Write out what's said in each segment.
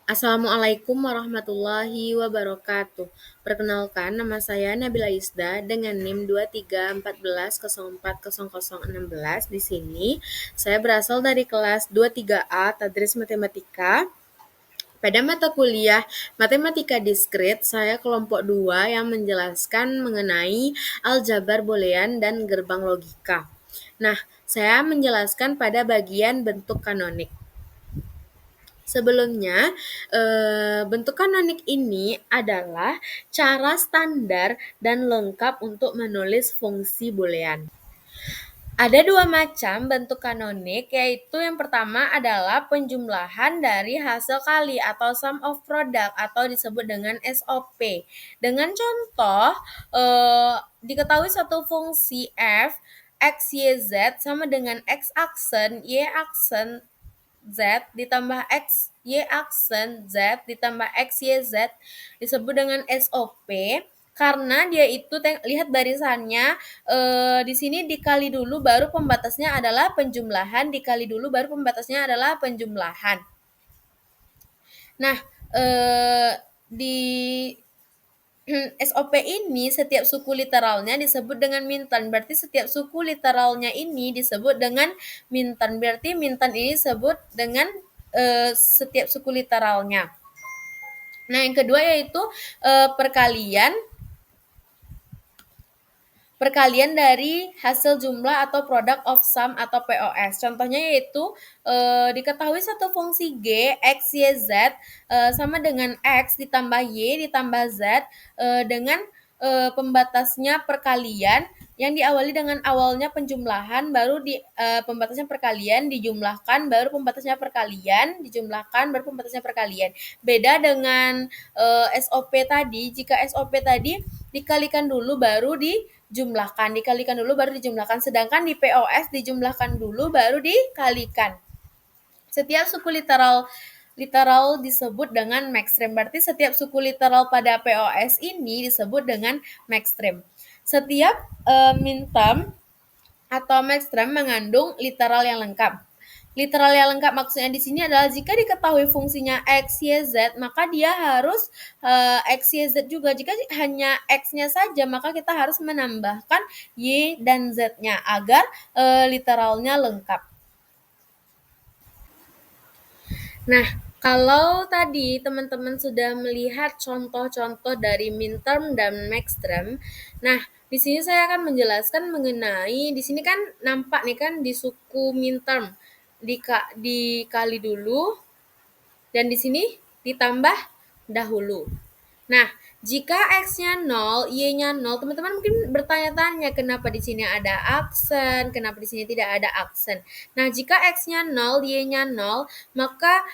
Assalamualaikum warahmatullahi wabarakatuh. Perkenalkan, nama saya Nabila Isda dengan NIM 2314014016. Di sini saya berasal dari kelas 23A Tadris Matematika. Pada mata kuliah Matematika Diskrit, saya kelompok 2 yang menjelaskan mengenai aljabar boolean dan gerbang logika. Nah, saya menjelaskan pada bagian bentuk kanonik. Sebelumnya, bentuk kanonik ini adalah cara standar dan lengkap untuk menulis fungsi boolean. Ada dua macam bentuk kanonik, yaitu yang pertama adalah penjumlahan dari hasil kali atau sum of product atau disebut dengan SOP. Dengan contoh, diketahui satu fungsi f x, y, z sama dengan x aksen, y aksen, Z ditambah X, Y aksen, Z ditambah X, Y, Z disebut dengan SOP karena dia itu lihat barisannya di sini dikali dulu baru pembatasnya adalah penjumlahan, dikali dulu baru pembatasnya adalah penjumlahan. Nah, di SOP ini setiap suku literalnya disebut dengan mintan. Berarti setiap suku literalnya ini disebut dengan mintan. Berarti mintan ini disebut dengan setiap suku literalnya. Nah, yang kedua yaitu perkalian dari hasil jumlah atau product of sum atau POS. Contohnya yaitu diketahui satu fungsi G, X, Y, Z sama dengan X ditambah Y ditambah Z dengan pembatasnya perkalian yang diawali dengan awalnya penjumlahan, baru pembatasnya perkalian, dijumlahkan, baru pembatasnya perkalian, dijumlahkan, baru pembatasnya perkalian. Beda dengan SOP tadi, jika SOP tadi dikalikan dulu baru dijumlahkan, sedangkan di POS dijumlahkan dulu baru dikalikan. Setiap suku literal disebut dengan maxstream. Berarti setiap suku literal pada POS ini disebut dengan maxstream. Setiap minterm atau maxstream mengandung literal yang lengkap. Literal yang lengkap maksudnya di sini adalah jika diketahui fungsinya X, Y, Z, maka dia harus X, Y, Z juga. Jika hanya X-nya saja, maka kita harus menambahkan Y dan Z-nya agar literalnya lengkap. Nah, kalau tadi teman-teman sudah melihat contoh-contoh dari minterm dan maxterm, nah di sini saya akan menjelaskan mengenai di sini kan nampak nih kan di suku minterm dikali dulu dan di sini ditambah dahulu. Nah, jika X-nya 0, Y-nya 0, teman-teman mungkin bertanya-tanya kenapa di sini ada aksen, kenapa di sini tidak ada aksen. Nah, jika X-nya 0, Y-nya 0, maka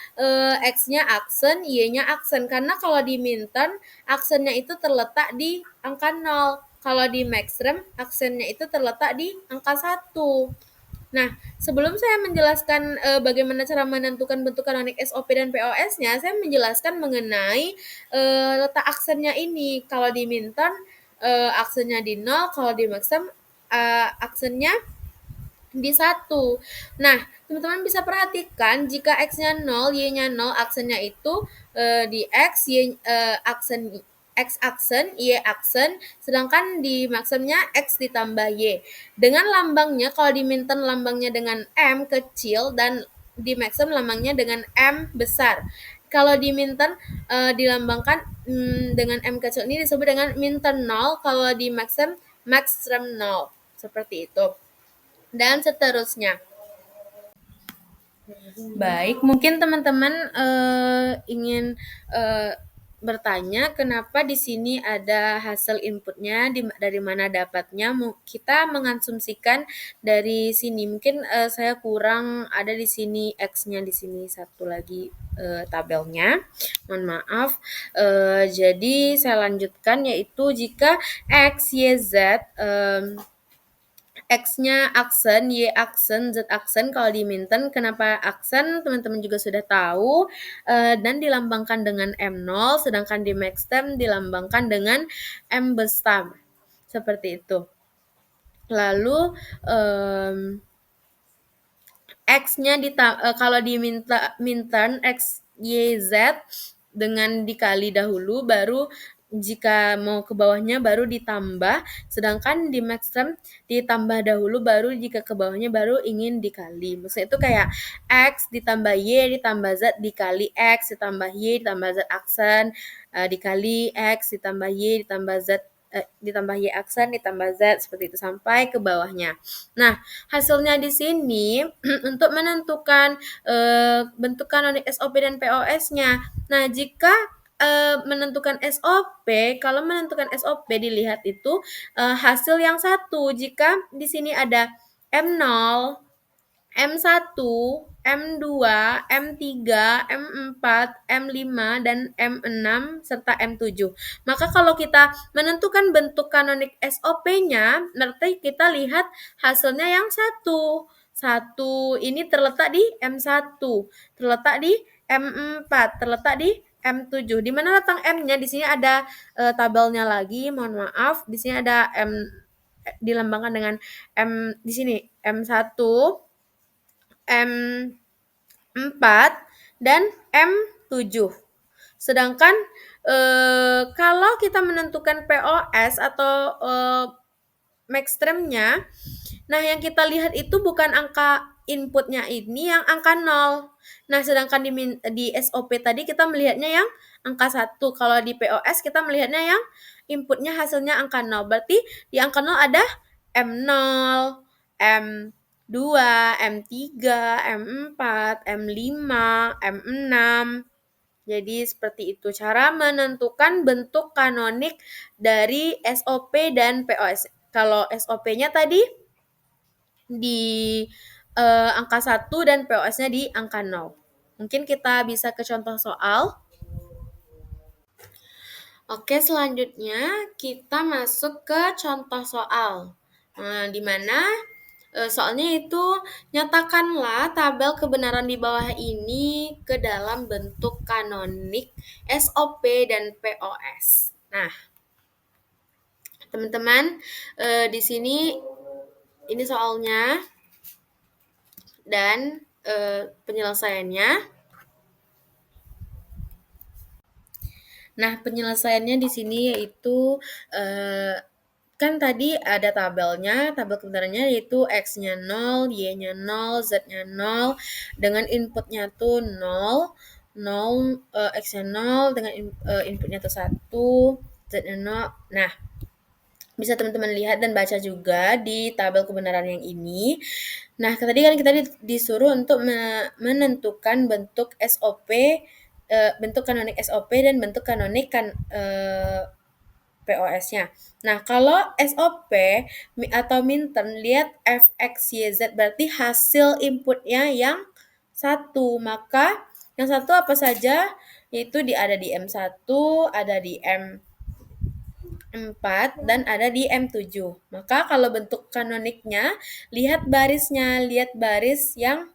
X-nya aksen, Y-nya aksen. Karena kalau di minterm, aksennya itu terletak di angka 0. Kalau di maxterm, aksennya itu terletak di angka 1. Nah, sebelum saya menjelaskan bagaimana cara menentukan bentuk kanonik SOP dan POS-nya, saya menjelaskan mengenai letak aksennya ini. Kalau di minterm aksennya di 0, kalau di maxterm aksennya di 1. Nah, teman-teman bisa perhatikan jika X-nya 0, Y-nya 0, aksennya itu di X, Y aksen X aksen, Y aksen, sedangkan di maximnya X ditambah Y. Dengan lambangnya, kalau di minten lambangnya dengan M kecil dan di maxim lambangnya dengan M besar. Kalau di minten dilambangkan dengan M kecil ini disebut dengan minten 0, kalau di maxim 0. Seperti itu. Dan seterusnya. Baik, mungkin teman-teman ingin bertanya kenapa di sini ada hasil inputnya, dari mana dapatnya. Kita mengasumsikan dari sini. Mungkin saya kurang ada di sini X-nya, di sini satu lagi tabelnya. Mohon maaf. Jadi saya lanjutkan, yaitu jika X, Y, Z X-nya aksen, Y aksen, Z aksen. Kalau di minten, kenapa aksen? Teman-teman juga sudah tahu. Dan dilambangkan dengan M0, sedangkan di maxterm dilambangkan dengan M besar. Seperti itu. Lalu, X-nya kalau diminta minturn X, Y, Z dengan dikali dahulu, baru jika mau ke bawahnya baru ditambah, sedangkan di maxterm ditambah dahulu, baru jika ke bawahnya baru ingin dikali. Maksudnya itu kayak X ditambah Y ditambah Z dikali X ditambah Y ditambah Z aksen, dikali X ditambah Y ditambah Z ditambah Y aksen ditambah Z, seperti itu sampai ke bawahnya. Nah, hasilnya di sini untuk menentukan bentuk kanonik SOP dan POS-nya. Nah, jika menentukan SOP, kalau menentukan SOP dilihat itu hasil yang satu. Jika di sini ada M0, M1, M2, M3, M4, M5, dan M6, serta M7. Maka kalau kita menentukan bentuk kanonik SOP-nya, berarti kita lihat hasilnya yang satu. Satu ini terletak di M1, terletak di M4, terletak di M7. Di mana letak M-nya? Di sini ada tabelnya lagi, mohon maaf. Di sini ada M dilambangkan dengan M di sini M1, M4, dan M7. Sedangkan kalau kita menentukan POS atau maxtermnya, nah yang kita lihat itu bukan angka inputnya ini yang angka 0. Nah, sedangkan di SOP tadi kita melihatnya yang angka 1. Kalau di POS kita melihatnya yang inputnya hasilnya angka 0. Berarti di angka 0 ada M0, M2, M3, M4, M5, M6. Jadi seperti itu cara menentukan bentuk kanonik dari SOP dan POS. Kalau SOP-nya tadi di angka 1 dan POS-nya di angka 0. Mungkin kita bisa ke contoh soal. Oke, selanjutnya kita masuk ke contoh soal. Nah, di mana soalnya itu nyatakanlah tabel kebenaran di bawah ini ke dalam bentuk kanonik SOP dan POS. Nah, teman-teman, di sini ini soalnya dan penyelesaiannya. Nah, penyelesaiannya di sini yaitu kan tadi ada tabelnya, tabel kebenarannya yaitu X-nya 0, Y-nya 0, Z-nya 0, dengan inputnya tuh 0, X-nya 0, dengan inputnya tuh 1, Z-nya 0. Nah, bisa teman-teman lihat dan baca juga di tabel kebenaran yang ini. Nah, tadi kan kita disuruh untuk menentukan bentuk SOP, bentuk kanonik SOP dan bentuk kanonik POS-nya. Nah, kalau SOP atau minterm, lihat FXYZ berarti hasil inputnya yang satu. Maka yang satu apa saja? Yaitu ada di M1, ada di M4, dan ada di M7. Maka kalau bentuk kanoniknya, lihat barisnya, lihat baris yang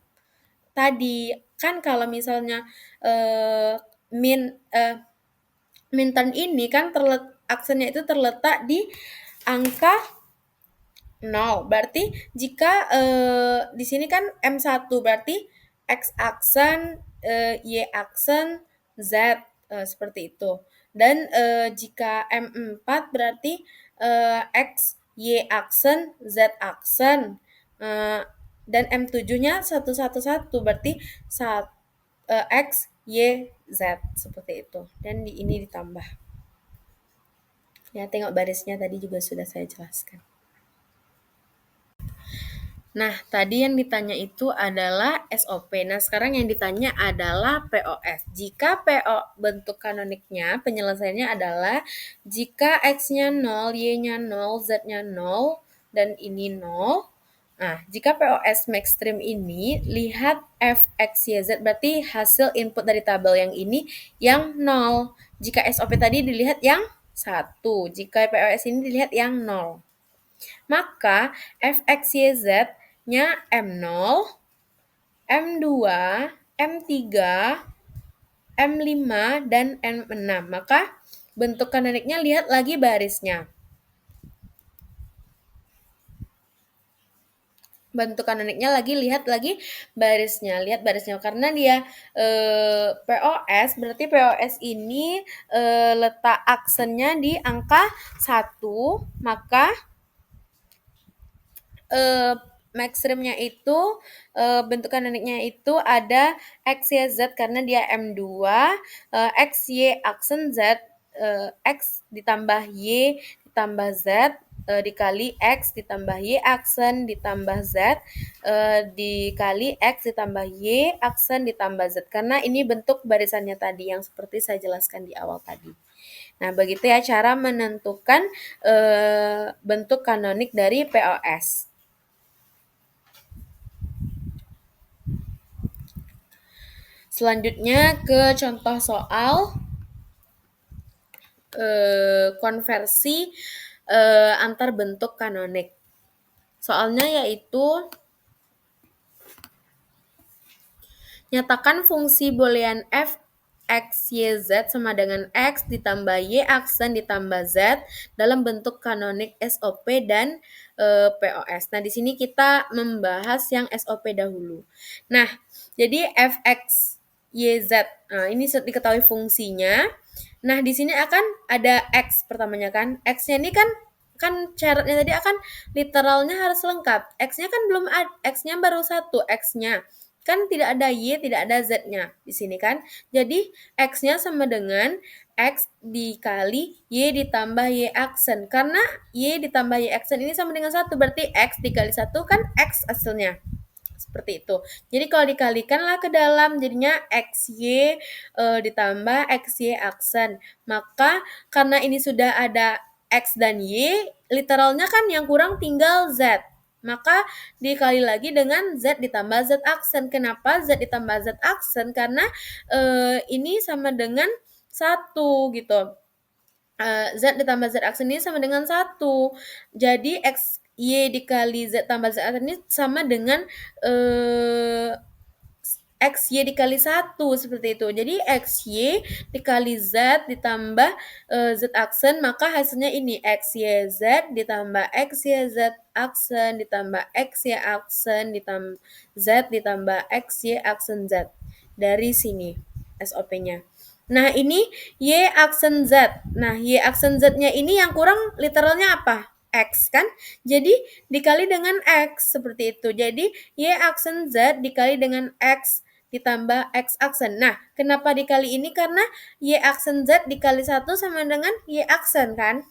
tadi. Kan kalau misalnya minturn ini kan aksennya itu terletak di angka 0. Berarti jika di sini kan M1 berarti X aksen, Y aksen, Z seperti itu. Dan jika M4 berarti X, Y aksen, Z aksen. Dan M7-nya 111 berarti X, Y, Z seperti itu. Dan ini ditambah. Ya, tengok barisnya tadi juga sudah saya jelaskan. Nah, tadi yang ditanya itu adalah SOP. Nah, sekarang yang ditanya adalah POS. Jika PO bentuk kanoniknya, penyelesaiannya adalah jika X-nya 0, Y-nya 0, Z-nya 0, dan ini 0. Nah, jika POS maxstream ini, lihat FXYZ berarti hasil input dari tabel yang ini yang 0. Jika SOP tadi dilihat yang 1. Jika POS ini dilihat yang 0. Maka FXYZ-nya M0, M2, M3, M5, dan M6. Maka bentuk kanoniknya lihat lagi barisnya. bentuk kanoniknya lihat lagi barisnya, lihat barisnya karena dia POS, berarti POS ini letak aksennya di angka 1, maka maxrimnya itu bentuk kanoniknya itu ada X, Y, Z karena dia M2, X, Y, aksen Z, X ditambah Y ditambah Z, dikali X ditambah Y aksen ditambah Z, dikali X ditambah Y aksen ditambah Z. Karena ini bentuk barisannya tadi yang seperti saya jelaskan di awal tadi. Nah, begitu ya cara menentukan bentuk kanonik dari POS. Selanjutnya ke contoh soal konversi antar bentuk kanonik. Soalnya yaitu nyatakan fungsi boolean f x, y, z sama dengan x ditambah y aksen ditambah z dalam bentuk kanonik SOP dan POS. Nah, di sini kita membahas yang SOP dahulu. Nah, jadi f x, y, z. Nah, ini diketahui fungsinya. Nah, di sini akan ada x pertamanya kan. X-nya ini kan syaratnya tadi akan literalnya harus lengkap. X-nya kan belum ada, X-nya baru satu, X-nya. Kan tidak ada Y, tidak ada Z-nya di sini kan. Jadi X-nya sama dengan X dikali Y ditambah Y aksen. Karena Y ditambah Y aksen ini sama dengan 1, berarti X dikali 1 kan X hasilnya. Seperti itu. Jadi kalau dikalikanlah ke dalam jadinya XY ditambah XY aksen. Maka karena ini sudah ada X dan Y, literalnya kan yang kurang tinggal Z. Maka dikali lagi dengan Z ditambah Z aksen. Kenapa Z ditambah Z aksen? Karena ini sama dengan 1 gitu. Z ditambah Z aksen ini sama dengan 1. Jadi X Y dikali Z tambah Z aksen ini sama dengan X Y dikali 1 seperti itu. Jadi X Y dikali Z ditambah Z aksen, maka hasilnya ini X Y Z ditambah X Y Z aksen ditambah X Y aksen ditambah Z ditambah X Y aksen Z. Dari sini SOP-nya. Nah, ini Y aksen Z. Nah, Y aksen Z-nya ini yang kurang literalnya apa? X kan? Jadi dikali dengan X seperti itu. Jadi Y aksen Z dikali dengan X ditambah X aksen. Nah, kenapa dikali ini? Karena Y aksen Z dikali 1 sama dengan Y aksen kan?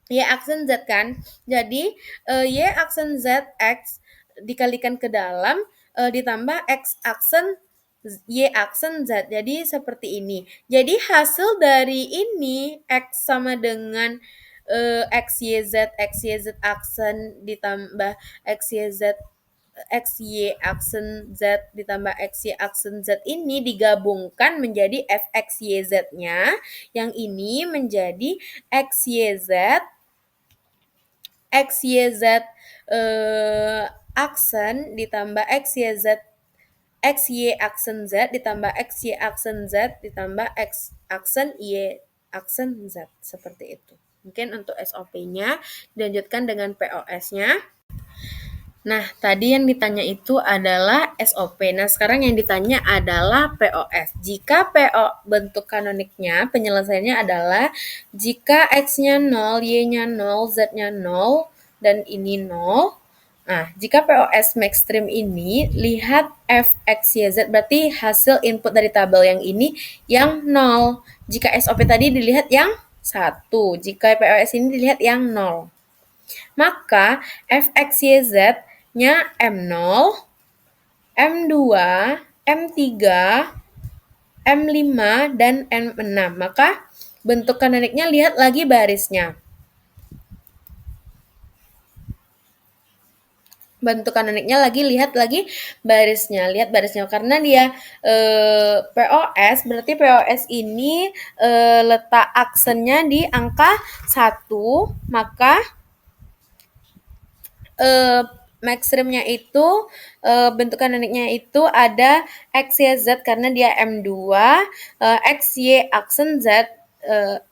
Y aksen Z kan? Jadi, Y aksen Z X dikalikan ke dalam, ditambah X aksen Y aksen Z. Jadi, seperti ini. Jadi, hasil dari ini X sama dengan XYZ aksen ditambah XYZ XY aksen Z ditambah XY aksen Z ini digabungkan menjadi FXYZ-nya. Yang ini menjadi XYZ aksen ditambah XY aksen Z ditambah XY aksen Z ditambah X aksen Y aksen Z. Seperti itu. Mungkin untuk SOP-nya dilanjutkan dengan POS-nya. Nah, tadi yang ditanya itu adalah SOP. Nah, sekarang yang ditanya adalah POS. Jika PO bentuk kanoniknya, penyelesaiannya adalah jika X-nya 0, Y-nya 0, Z-nya 0, dan ini 0. Nah, jika POS maxstream ini, lihat F, X, Y, Z, berarti hasil input dari tabel yang ini yang 0. Jika SOP tadi dilihat yang 1. Jika POS ini dilihat yang 0. Maka FXYZ-nya M0, M2, M3, M5, dan M6. Maka bentuk kanoniknya lihat lagi barisnya. Bentuk kanoniknya lihat lagi barisnya. Lihat barisnya karena dia POS, berarti POS ini letak aksennya di angka 1, maka maxstream-nya itu bentuk kanoniknya itu ada X, Y, Z karena dia M2, X, Y aksen Z,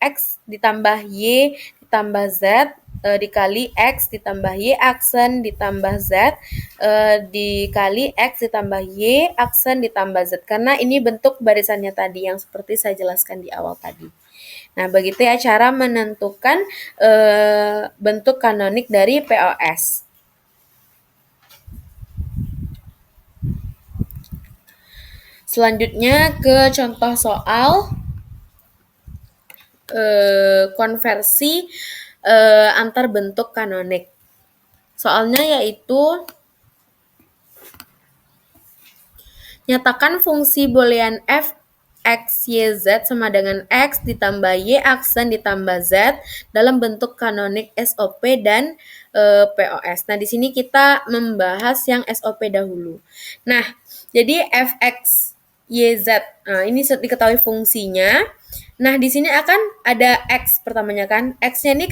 X ditambah Y ditambah Z, dikali X ditambah Y aksen ditambah Z dikali X ditambah Y aksen ditambah Z. Karena ini bentuk barisannya tadi yang seperti saya jelaskan di awal tadi. Nah, begitu ya cara menentukan bentuk kanonik dari POS. Selanjutnya ke contoh soal konversi antar bentuk kanonik. Soalnya yaitu nyatakan fungsi boolean f x, y, z sama dengan x ditambah y aksen ditambah z dalam bentuk kanonik SOP dan POS. Nah, di sini kita membahas yang SOP dahulu. Nah, jadi fx, y, z. Nah, ini diketahui fungsinya. Nah, di sini akan ada x pertamanya kan. X-nya ini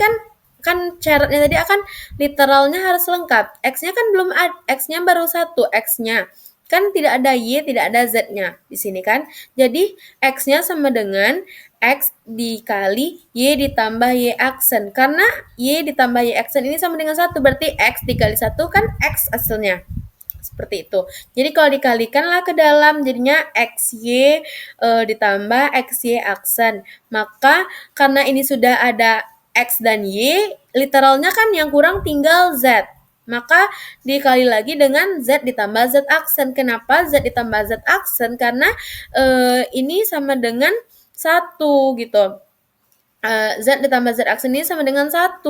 kan syaratnya tadi akan literalnya harus lengkap. X-nya kan belum ada, X-nya baru satu, X-nya. Kan tidak ada Y, tidak ada Z-nya di sini kan. Jadi X-nya sama dengan X dikali Y ditambah Y aksen. Karena Y ditambah Y aksen ini sama dengan 1, berarti X dikali 1 kan X hasilnya. Seperti itu. Jadi kalau dikalikanlah ke dalam jadinya XY ditambah XY aksen. Maka karena ini sudah ada X dan Y, literalnya kan yang kurang tinggal Z. Maka dikali lagi dengan Z ditambah Z aksen. Kenapa Z ditambah Z aksen? Karena ini sama dengan 1 gitu. Z ditambah Z aksen ini sama dengan 1.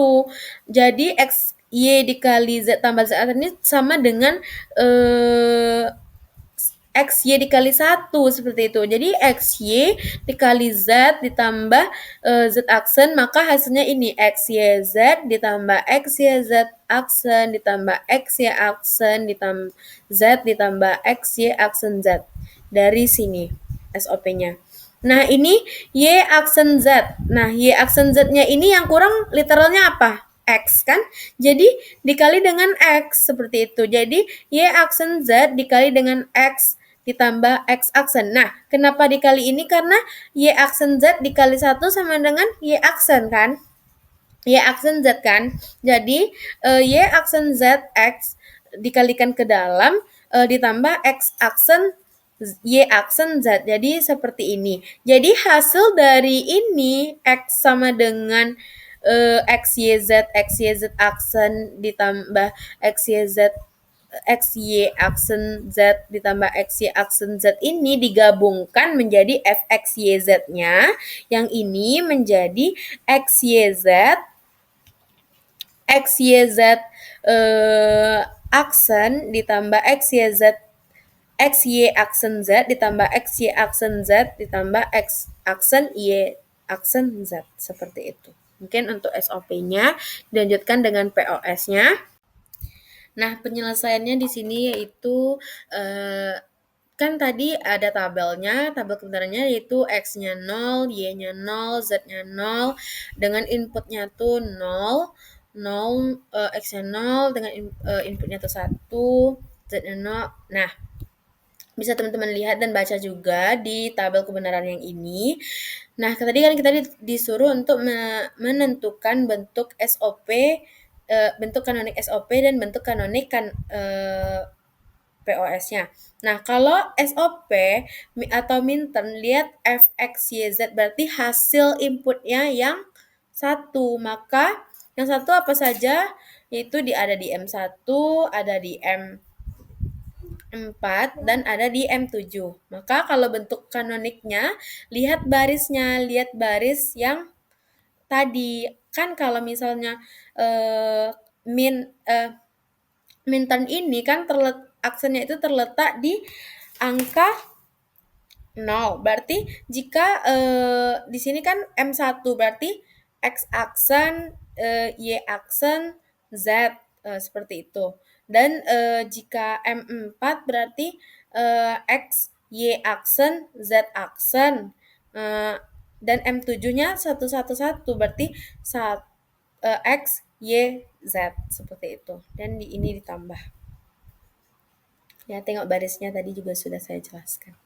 Jadi X Y dikali Z tambah Z aksen ini sama dengan X Y dikali 1 seperti itu. Jadi X Y dikali Z ditambah Z aksen, maka hasilnya ini X Y Z ditambah X Y Z aksen ditambah X Y aksen ditambah Z ditambah X Y aksen Z. Dari sini SOP-nya. Nah, ini Y aksen Z. Nah, Y aksen Z-nya ini yang kurang literalnya apa? X kan? Jadi dikali dengan X seperti itu. Jadi Y aksen Z dikali dengan X ditambah X aksen. Nah, kenapa dikali ini? Karena Y aksen Z dikali 1 sama dengan Y aksen kan? Y aksen Z kan? Jadi Y aksen Z X dikalikan ke dalam ditambah X aksen Y aksen Z. Jadi seperti ini. Jadi hasil dari ini X sama dengan XYZ aksen ditambah XYZ XY aksen Z ditambah XY aksen Z ini digabungkan menjadi FXYZ-nya. Yang ini menjadi XYZ aksen ditambah XYZ XY aksen Z ditambah XY aksen Z ditambah X aksen Y aksen Z. Seperti itu. Mungkin untuk SOP-nya dilanjutkan dengan POS-nya. Nah, penyelesaiannya di sini yaitu kan tadi ada tabelnya, tabel kebenarannya yaitu X-nya 0, Y-nya 0, Z-nya 0, dengan inputnya tuh 0, X-nya 0, dengan inputnya tuh 1, Z-nya 0. Nah, bisa teman-teman lihat dan baca juga di tabel kebenaran yang ini. Nah, tadi kan kita disuruh untuk menentukan bentuk SOP, bentuk kanonik SOP dan bentuk kanonik POS-nya. Nah, kalau SOP atau minterm, lihat FXYZ berarti hasil inputnya yang 1. Maka yang 1 apa saja? Yaitu ada di M1, ada di M4, dan ada di M7. Maka kalau bentuk kanoniknya, lihat barisnya, lihat baris yang tadi. Kan kalau misalnya minterm ini kan aksennya itu terletak di angka 0. Berarti jika di sini kan M1 berarti X aksen, Y aksen, Z seperti itu. Dan jika M4 berarti X, Y aksen, Z aksen. Dan M7-nya 111 berarti X, Y, Z seperti itu. Dan ini ditambah. Ya, tengok barisnya tadi juga sudah saya jelaskan.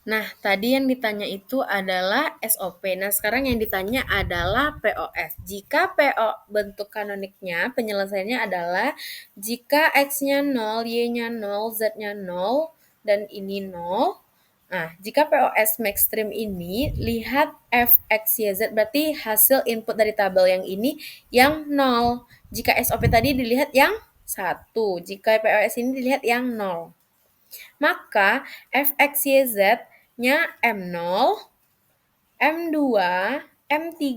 Nah, tadi yang ditanya itu adalah SOP. Nah, sekarang yang ditanya adalah POS. Jika PO bentuk kanoniknya, penyelesaiannya adalah jika X-nya 0, Y-nya 0, Z-nya 0, dan ini 0. Nah, jika POS Maxstream ini, lihat F, X, Y, Z, berarti hasil input dari tabel yang ini yang 0. Jika SOP tadi dilihat yang 1. Jika POS ini dilihat yang 0. Maka fxyz-nya M0, M2, M3,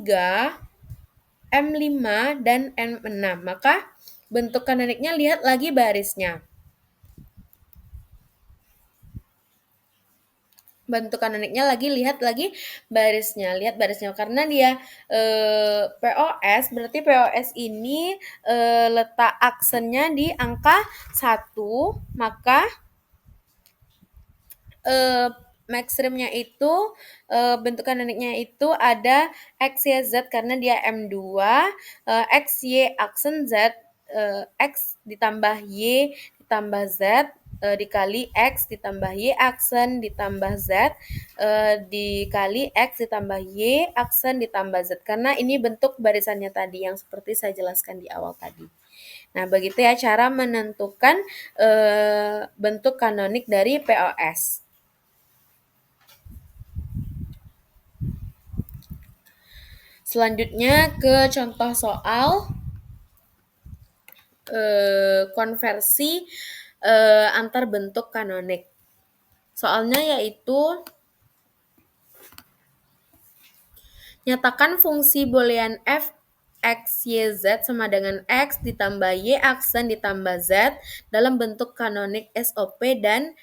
M5, dan M6. Maka bentuk kanoniknya lihat lagi barisnya. Bentuk kanoniknya lihat lagi barisnya. Lihat barisnya karena dia POS, berarti POS ini letak aksennya di angka 1, maka Maxstream-nya itu bentuk kanoniknya itu ada X, Y, Z karena dia M2, X, Y, aksen Z, X ditambah Y ditambah Z, dikali X ditambah Y aksen ditambah Z, dikali X ditambah Y aksen ditambah Z. Karena ini bentuk barisannya tadi yang seperti saya jelaskan di awal tadi. Nah, begitu ya cara menentukan bentuk kanonik dari POS. Selanjutnya ke contoh soal konversi antar bentuk kanonik. Soalnya yaitu nyatakan fungsi boolean f x, y, z sama dengan x ditambah y aksen ditambah z dalam bentuk kanonik SOP dan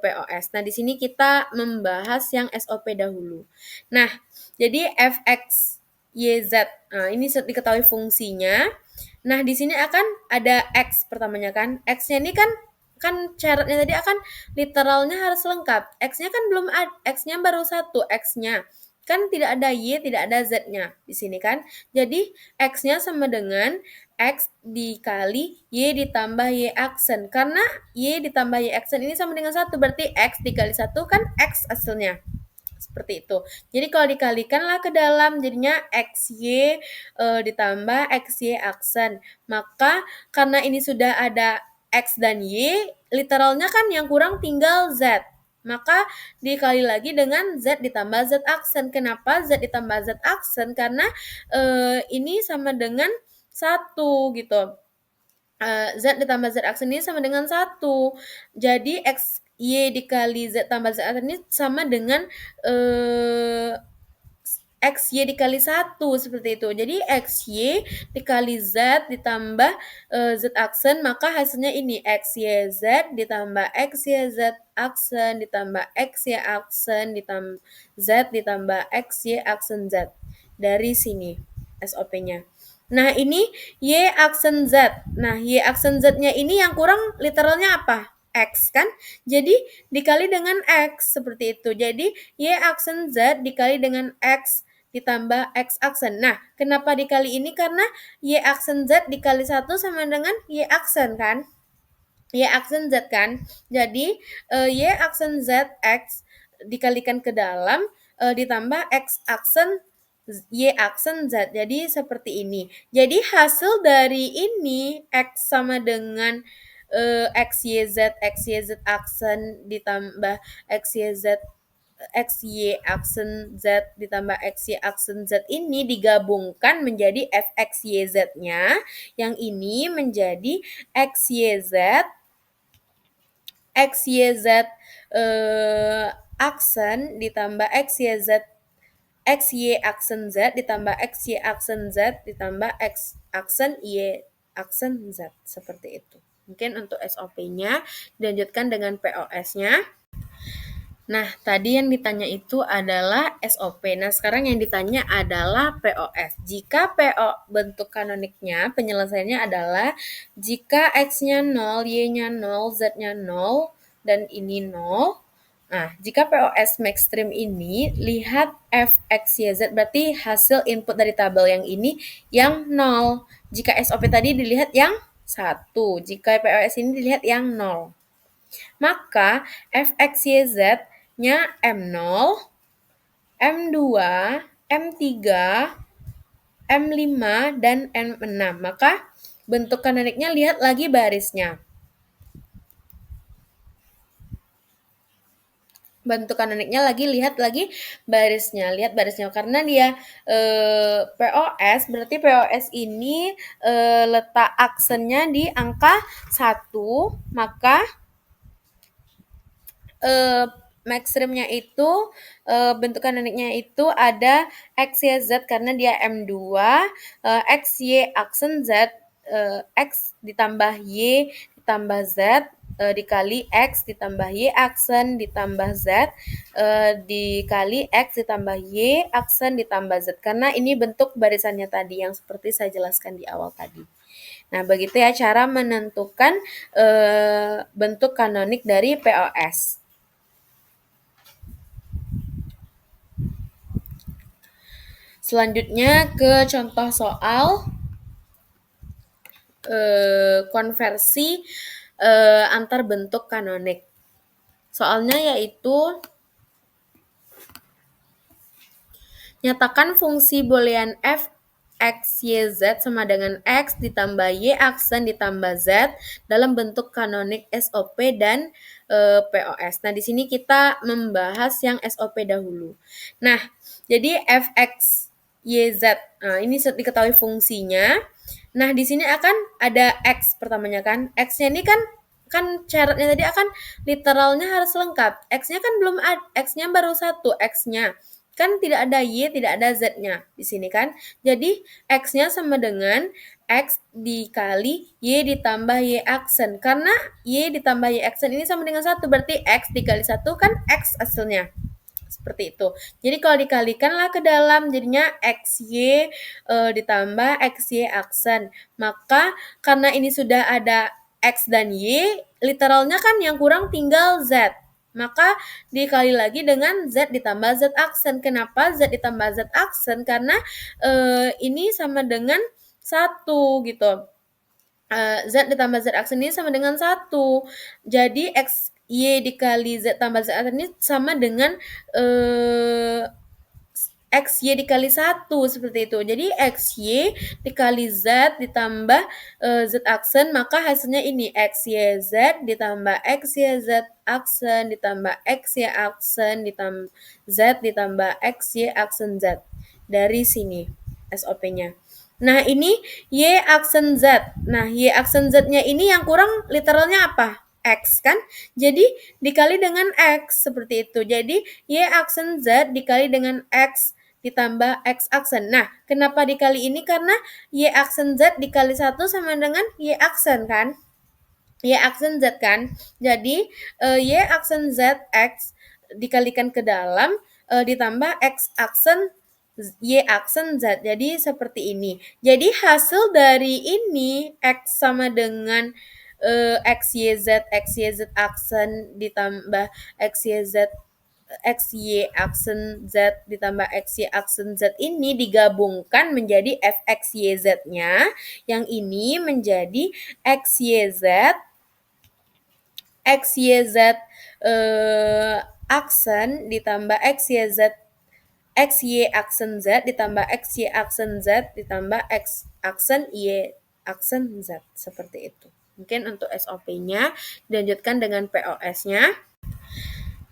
POS. Nah, di sini kita membahas yang SOP dahulu. Nah, jadi f x, y, z. Nah, ini diketahui fungsinya. Nah, di sini akan ada x pertamanya kan. X-nya ini kan syaratnya tadi akan literalnya harus lengkap. X-nya kan belum ada, X-nya baru satu, X-nya. Kan tidak ada Y, tidak ada Z-nya di sini kan. Jadi X-nya sama dengan X dikali Y ditambah Y aksen. Karena Y ditambah Y aksen ini sama dengan 1, berarti X dikali 1 kan X hasilnya. Seperti itu. Jadi kalau dikalikanlah ke dalam jadinya XY ditambah XY aksen. Maka karena ini sudah ada X dan Y, literalnya kan yang kurang tinggal Z. Maka dikali lagi dengan Z ditambah Z aksen. Kenapa Z ditambah Z aksen? Karena ini sama dengan 1 gitu. Z ditambah Z aksen ini sama dengan 1. Jadi X, Y dikali Z tambah Z aksen ini sama dengan X, Y dikali 1, seperti itu. Jadi X, Y dikali Z ditambah Z aksen, maka hasilnya ini X, Y, Z ditambah X, Y, Z aksen ditambah X, Y aksen ditambah Z ditambah X, Y aksen Z. Dari sini SOP-nya. Nah, ini Y aksen Z. Nah, Y aksen Z-nya ini yang kurang literalnya apa? X kan? Jadi dikali dengan X seperti itu. Jadi Y aksen Z dikali dengan X ditambah X aksen. Nah, kenapa dikali ini? Karena Y aksen Z dikali 1 sama dengan Y aksen kan? Y aksen Z kan? Jadi Y aksen Z X dikalikan ke dalam ditambah X aksen Y aksen Z. Jadi seperti ini. Jadi hasil dari ini X sama dengan XYZ aksen ditambah XYZ XY aksen Z ditambah XY aksen Z ini digabungkan menjadi fxyz-nya. Yang ini menjadi XYZ aksen ditambah XYZ XY aksen Z ditambah XY aksen Z ditambah X aksen Y aksen Z. Seperti itu. Mungkin untuk SOP-nya dilanjutkan dengan POS-nya. Nah, tadi yang ditanya itu adalah SOP. Nah, sekarang yang ditanya adalah POS. Jika PO bentuk kanoniknya, penyelesaiannya adalah jika X-nya 0, Y-nya 0, Z-nya 0, dan ini 0. Nah, jika POS Maxstream ini, lihat F, X, Y, Z, berarti hasil input dari tabel yang ini yang 0. Jika SOP tadi dilihat yang 1. Jika POS ini dilihat yang 0. Maka fxyz nya M0, M2, M3, M5, dan M6. Maka bentuk kanoniknya lihat lagi barisnya. Bentuk kanoniknya lihat lagi barisnya. Lihat barisnya karena dia POS, berarti POS ini letak aksennya di angka 1, maka maxstream-nya itu bentuk kanoniknya itu ada X, Y, Z karena dia M2, X, Y, aksen Z, X ditambah Y ditambah Z, dikali X ditambah Y aksen ditambah Z, dikali X ditambah Y aksen ditambah Z. Karena ini bentuk barisannya tadi yang seperti saya jelaskan di awal tadi. Nah, begitu ya cara menentukan bentuk kanonik dari POS. Selanjutnya ke contoh soal konversi antar bentuk kanonik. Soalnya yaitu nyatakan fungsi boolean f x, y, z sama dengan x ditambah y aksen ditambah z dalam bentuk kanonik SOP dan POS. Nah, di sini kita membahas yang SOP dahulu. Nah, jadi fx, y, z. Nah, ini diketahui fungsinya. Nah, di sini akan ada x pertamanya kan. X-nya ini kan syaratnya tadi akan literalnya harus lengkap. X-nya kan belum ada, X-nya baru satu, X-nya. Kan tidak ada Y, tidak ada Z-nya di sini kan. Jadi X-nya sama dengan X dikali Y ditambah Y aksen. Karena Y ditambah Y aksen ini sama dengan 1, berarti X dikali 1 kan X hasilnya. Seperti itu. Jadi kalau dikalikanlah ke dalam jadinya XY ditambah XY aksen. Maka karena ini sudah ada X dan Y, literalnya kan yang kurang tinggal Z. Maka dikali lagi dengan Z ditambah Z aksen. Kenapa Z ditambah Z aksen? Karena ini sama dengan 1 gitu. Z ditambah Z aksen ini sama dengan 1. Jadi X Y dikali Z tambah Z aksen ini sama dengan X Y dikali 1 seperti itu. Jadi X Y dikali Z ditambah Z aksen, maka hasilnya ini X Y Z ditambah X Y Z aksen ditambah X Y aksen ditambah Z ditambah X Y aksen Z. Dari sini SOP-nya. Nah, ini Y aksen Z. Nah, Y aksen Z-nya ini yang kurang literalnya apa? X kan? Jadi dikali dengan X seperti itu. Jadi Y aksen Z dikali dengan X ditambah X aksen. Nah, kenapa dikali ini? Karena Y aksen Z dikali 1 sama dengan Y aksen kan? Y aksen Z kan? Jadi Y aksen Z X dikalikan ke dalam ditambah X aksen Y aksen Z. Jadi seperti ini. Jadi hasil dari ini X sama dengan XYZ aksen ditambah XYZ XY aksen Z ditambah XY aksen Z ini digabungkan menjadi FXYZ-nya. Yang ini menjadi XYZ aksen ditambah XYZ XY aksen Z ditambah XY aksen Z ditambah X aksen Y aksen Z. Seperti itu. Mungkin untuk SOP-nya dilanjutkan dengan POS-nya.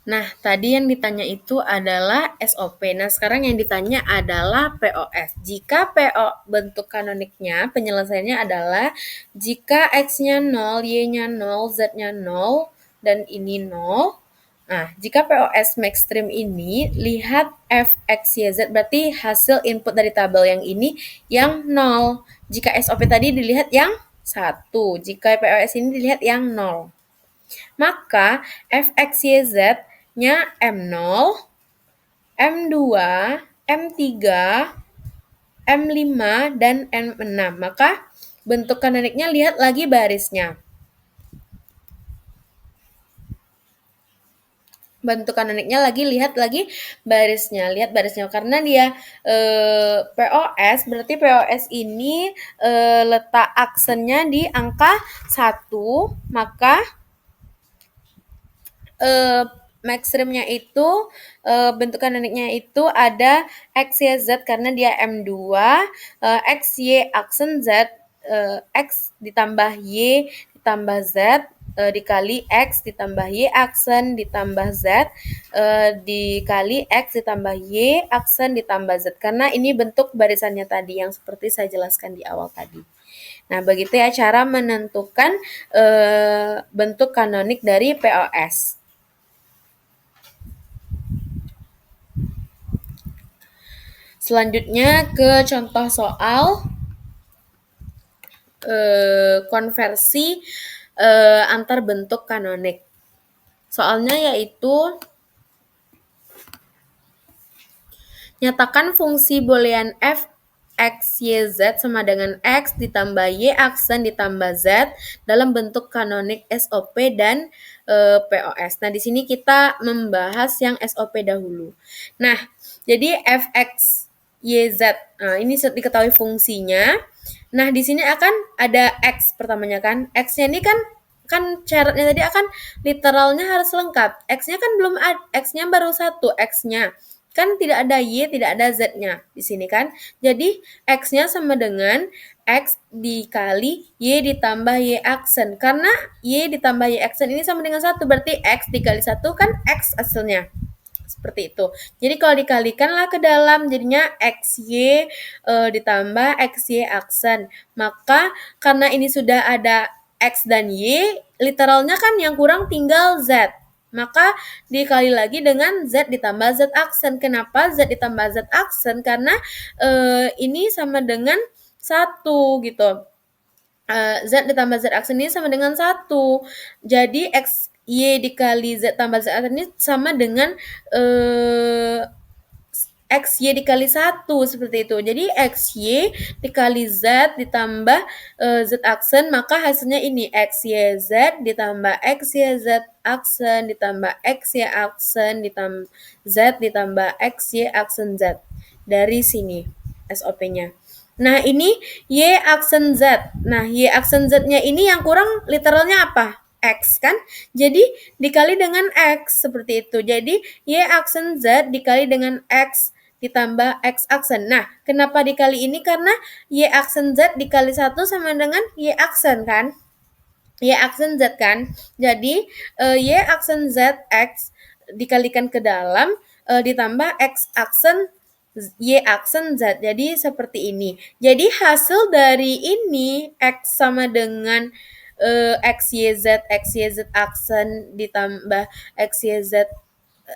Nah, tadi yang ditanya itu adalah SOP. Nah, sekarang yang ditanya adalah POS. Jika PO bentuk kanoniknya, penyelesaiannya adalah jika X-nya 0, Y-nya 0, Z-nya 0, dan ini 0. Nah, jika POS maxstream ini, lihat F, X, Y, Z, berarti hasil input dari tabel yang ini yang 0. Jika SOP tadi dilihat yang 1. Jika POS ini dilihat yang 0. Maka FXYZ-nya M0, M2, M3, M5, dan M6. Maka bentuk kanoniknya lihat lagi barisnya. Bentuk kanoniknya lihat lagi barisnya. Lihat barisnya karena dia POS, berarti POS ini letak aksennya di angka 1, maka Maxtermnya itu bentuk kanoniknya itu ada X, Y, Z karena dia M2, X, Y, aksen Z, X ditambah Y ditambah Z, dikali X ditambah Y aksen ditambah Z, dikali X ditambah Y aksen ditambah Z. Karena ini bentuk barisannya tadi yang seperti saya jelaskan di awal tadi. Nah, begitu ya cara menentukan bentuk kanonik dari POS. Selanjutnya ke contoh soal konversi antar bentuk kanonik. Soalnya yaitu nyatakan fungsi boolean f x, y, z sama dengan x ditambah y aksen ditambah z dalam bentuk kanonik SOP dan POS. Nah, di sini kita membahas yang SOP dahulu. Nah, jadi fx, y, z. Nah, ini diketahui fungsinya. Nah, di sini akan ada x pertamanya kan. X-nya ini kan syaratnya tadi akan literalnya harus lengkap. X-nya kan belum ada, X-nya baru satu, X-nya. Kan tidak ada Y, tidak ada Z-nya di sini kan. Jadi X-nya sama dengan X dikali Y ditambah Y aksen. Karena Y ditambah Y aksen ini sama dengan 1, berarti X dikali 1 kan X hasilnya. Seperti itu. Jadi kalau dikalikanlah ke dalam jadinya XY ditambah XY aksen. Maka karena ini sudah ada X dan Y, literalnya kan yang kurang tinggal Z. Maka dikali lagi dengan Z ditambah Z aksen. Kenapa Z ditambah Z aksen? Karena ini sama dengan 1 gitu. Z ditambah Z aksen ini sama dengan 1. Jadi X, Y dikali Z tambah Z aksen ini sama dengan X, Y dikali 1, seperti itu. Jadi X, Y dikali Z ditambah Z aksen, maka hasilnya ini X, Y, Z ditambah X, Y, Z aksen ditambah X, Y aksen ditambah Z ditambah X, Y aksen Z. Dari sini SOP-nya. Nah, ini Y aksen Z. Nah, Y aksen Z-nya ini yang kurang literalnya apa? X kan? Jadi dikali dengan X seperti itu. Jadi Y aksen Z dikali dengan X ditambah X aksen. Nah, kenapa dikali ini? Karena Y aksen Z dikali 1 sama dengan Y aksen kan? Y aksen Z kan? Jadi Y aksen Z X dikalikan ke dalam ditambah X aksen Y aksen Z. Jadi seperti ini. Jadi hasil dari ini X sama dengan X, Y, Z aksen ditambah X, Y, Z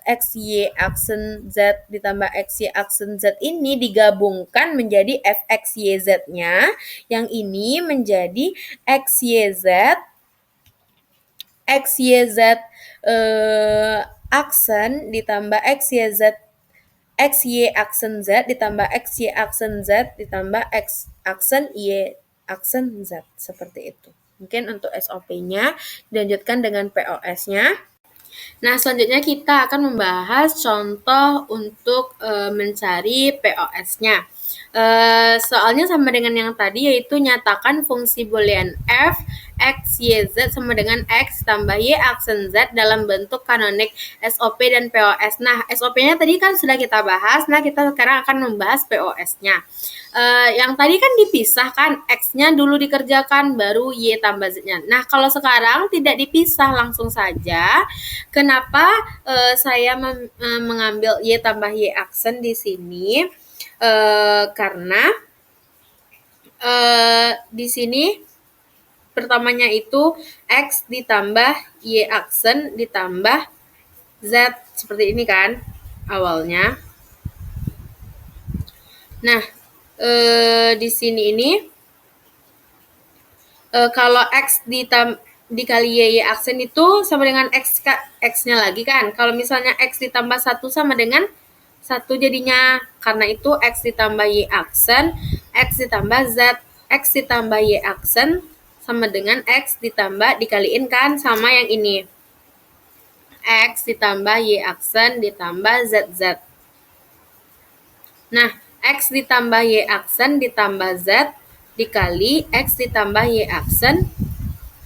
XY aksen Z ditambah XY aksen Z ini digabungkan menjadi FXYZ-nya. Yang ini menjadi XYZ aksen ditambah XYZ XY aksen Z ditambah XY aksen Z ditambah X aksen Y aksen Z. Seperti itu. Mungkin untuk SOP-nya dilanjutkan dengan POS-nya. Nah, selanjutnya kita akan membahas contoh untuk mencari POS-nya. Soalnya sama dengan yang tadi, yaitu nyatakan fungsi boolean f x, y, z sama dengan x tambah y aksen z dalam bentuk kanonik SOP dan POS. Nah, SOP-nya tadi kan sudah kita bahas, nah kita sekarang akan membahas POS-nya. Yang tadi kan dipisahkan, X-nya dulu dikerjakan, baru Y tambah Z-nya. Nah, kalau sekarang tidak dipisah langsung saja. Kenapa saya mengambil Y tambah Y aksen di sini? Karena di sini pertamanya itu X ditambah Y aksen ditambah Z. Seperti ini kan awalnya. Nah, di sini ini kalau X dikali Y aksen itu sama dengan X-nya lagi kan. Kalau misalnya X ditambah 1 sama dengan 1 jadinya. Karena itu X ditambah Y aksen, X ditambah Z, X ditambah Y aksen sama dengan X ditambah dikaliin kan sama yang ini. X ditambah Y aksen ditambah ZZ. Nah, X ditambah Y aksen ditambah Z dikali X ditambah Y aksen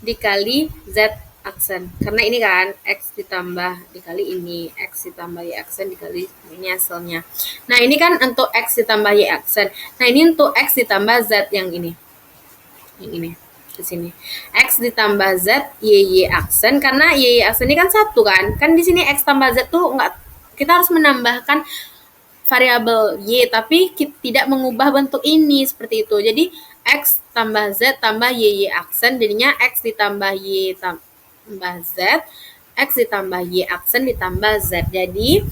dikali Z aksen. Karena ini kan X ditambah dikali ini, X ditambah Y aksen dikali ini hasilnya. Nah, ini kan untuk X ditambah Y aksen. Nah, ini untuk X ditambah Z yang ini. Yang ini di sini. X ditambah Z Y aksen, karena Y aksen ini kan satu kan. Kan di sini X tambah Z tuh enggak, kita harus menambahkan variabel Y, tapi tidak mengubah bentuk ini seperti itu. Jadi X tambah Z tambah Y aksen, jadinya X ditambah Y tambah Z, X ditambah Y aksen ditambah Z. Jadi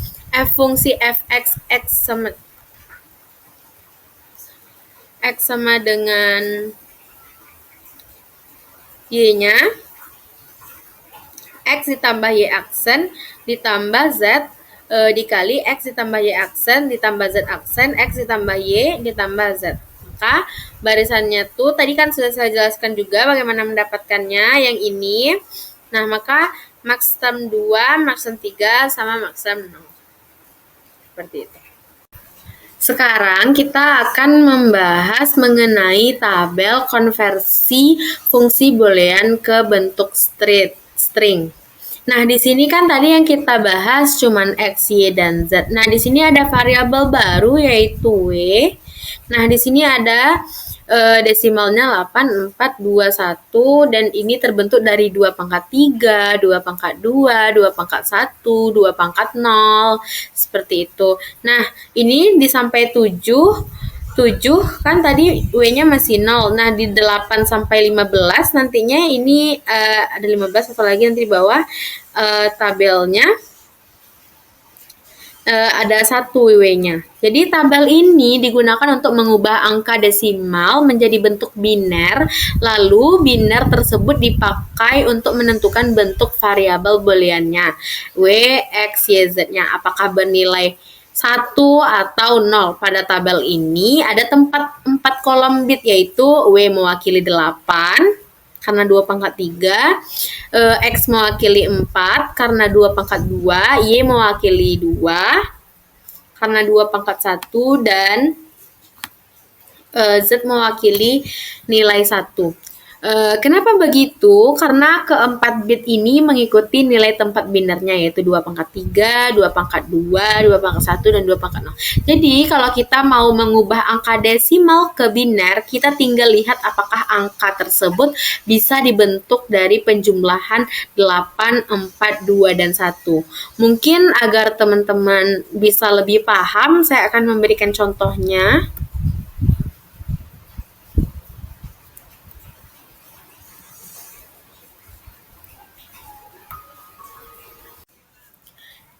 fungsi fx X sama dengan Y-nya X ditambah Y aksen ditambah Z dikali X ditambah Y aksen ditambah Z aksen, X ditambah Y ditambah Z. Maka barisannya tuh tadi kan sudah saya jelaskan juga bagaimana mendapatkannya yang ini. Nah, maka max term 2, max term 3 sama max term 0. Seperti itu. Sekarang kita akan membahas mengenai tabel konversi fungsi boolean ke bentuk string. Nah, di sini kan tadi yang kita bahas cuman X, Y, dan Z. Nah, di sini ada variabel baru yaitu W. Nah, di sini ada desimalnya 8421 dan ini terbentuk dari 2 pangkat 3, 2 pangkat 2, 2 pangkat 1, 2 pangkat 0, seperti itu. Nah, ini disampai 7 kan tadi W-nya masih 0. Nah, di 8 sampai 15 nantinya ini ada 15 atau lagi nanti di bawah tabelnya ada 1 W-nya. Jadi tabel ini digunakan untuk mengubah angka desimal menjadi bentuk biner, lalu biner tersebut dipakai untuk menentukan bentuk variabel booleannya, W, X, Y, Z-nya, apakah bernilai 1 atau 0. Pada tabel ini ada 4 kolom bit, yaitu W mewakili 8, karena 2 pangkat 3, X mewakili 4, karena 2 pangkat 2, Y mewakili 2, karena 2 pangkat 1, dan Z mewakili nilai 1. Kenapa begitu? Karena keempat bit ini mengikuti nilai tempat binernya, yaitu 2 pangkat 3, 2 pangkat 2, 2 pangkat 1, dan 2 pangkat 0. Jadi, kalau kita mau mengubah angka desimal ke biner, kita tinggal lihat apakah angka tersebut bisa dibentuk dari penjumlahan 8, 4, 2, dan 1. Mungkin agar teman-teman bisa lebih paham, saya akan memberikan contohnya.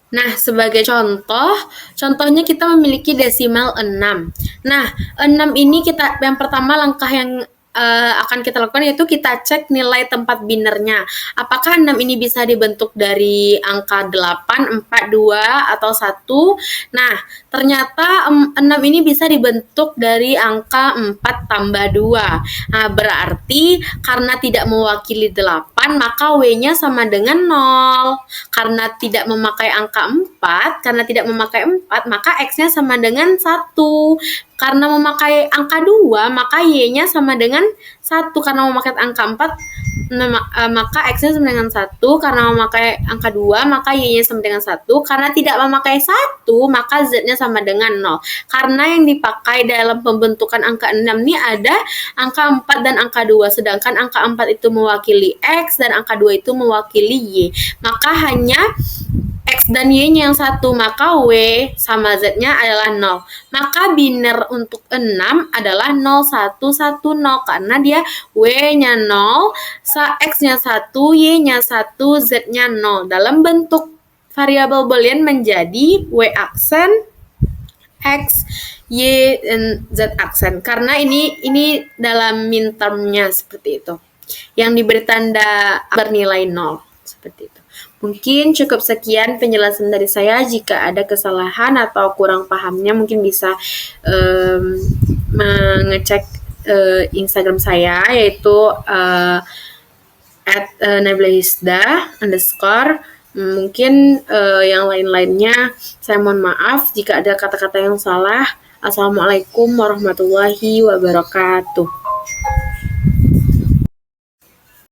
Nah, sebagai contohnya kita memiliki desimal 6. Nah, 6 ini yang pertama langkah yang akan kita lakukan yaitu kita cek nilai tempat binernya. Apakah 6 ini bisa dibentuk dari angka 8, 4, 2, atau 1? Nah, ternyata 6 ini bisa dibentuk dari angka 4 tambah 2. Nah, berarti karena tidak mewakili 8, maka W-nya sama dengan 0. Karena tidak memakai angka 4, maka X-nya sama dengan 1. Karena memakai angka 2, maka Y-nya sama dengan 1. Karena memakai angka 4, maka X-nya sama dengan 1. Karena memakai angka 2, maka Y-nya sama dengan 1. Karena tidak memakai 1, maka Z-nya sama dengan 0. Karena yang dipakai dalam pembentukan angka 6 ini ada angka 4 dan angka 2. Sedangkan angka 4 itu mewakili X dan angka 2 itu mewakili Y. Maka hanya X dan Y-nya yang 1, maka W sama Z-nya adalah 0. Maka biner untuk 6 adalah 0, 1, 1, 0. Karena dia W-nya 0, X-nya 1, Y-nya 1, Z-nya 0. Dalam bentuk variabel boolean menjadi W aksen, X, Y, dan Z aksen. Karena ini dalam min term-nya seperti itu. Yang diberi tanda bernilai 0. Seperti itu. Mungkin cukup sekian penjelasan dari saya. Jika ada kesalahan atau kurang pahamnya, mungkin bisa mengecek Instagram saya, yaitu @nabilahisda_. Mungkin yang lain-lainnya saya mohon maaf jika ada kata-kata yang salah. Assalamualaikum warahmatullahi wabarakatuh.